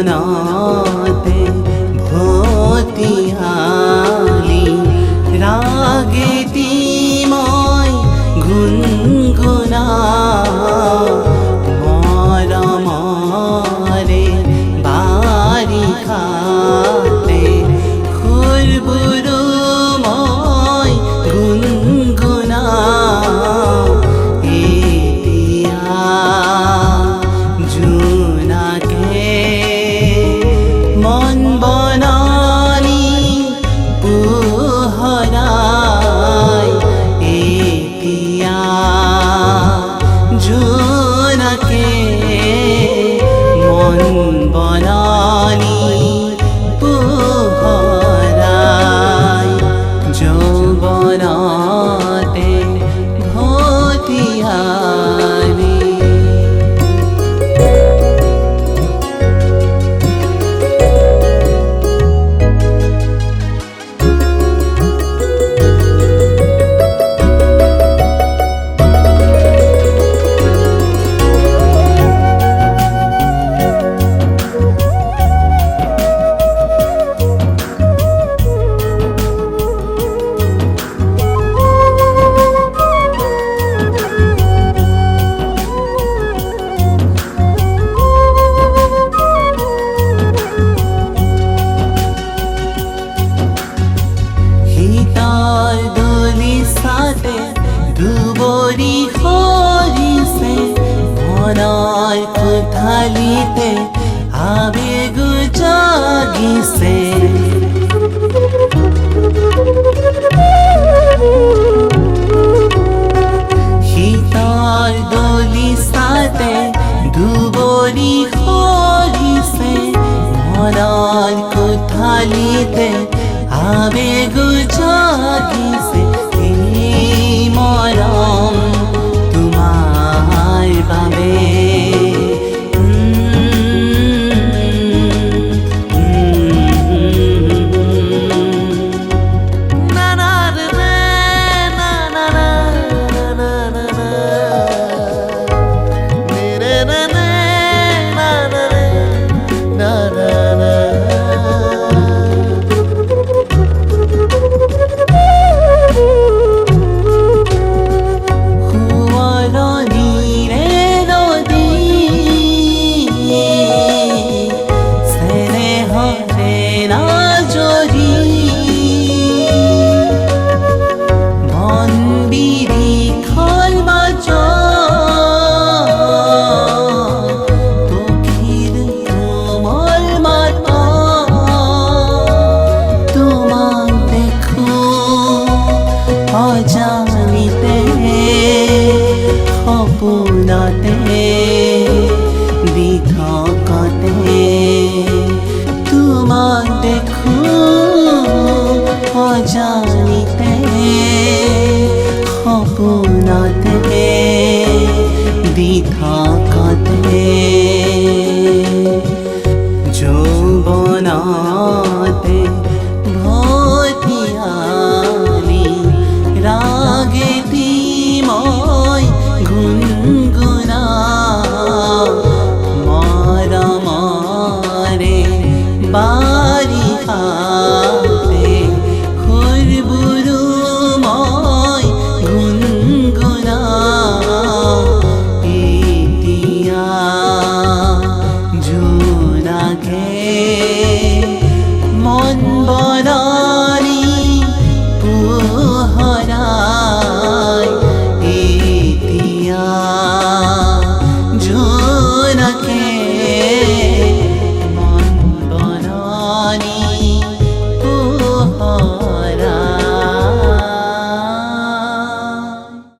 যৌবনাতে ভতিহালি ৰাগেতিময় গুনগুনা মৰমৰে বাড়ি খাতে খুৰবুৰুময় গুনগুনা এতিয়া জোনাকে মন বনানি পোহৰাই এতিয়া জোনাকে মন বনানি পোহৰাই যৌবনতে ভতিহালি দুবৰি সৰিছে মনৰ কোঠালিতে আবেগ জাগিছে শীতৰ দলিছাতে দুবৰি সৰিছে মনৰ কোঠালিতে আবেগ জাগিছে মৰম তোমাৰ বাবে অজানিতে সপোনতে বিধকতে তোমাক দেখো অজানিতে সপোনতে বিধকতে যৌবনতে ভতিহালি রাগেতিময় গুনগুনা মরমরে বাড়ি খাতে খুরবুরুময় গুনগুনা এতিয়া জোনাকে মন বনানি পোহৰাই এতিয়া জোনাকে মন বনানি পোহৰাই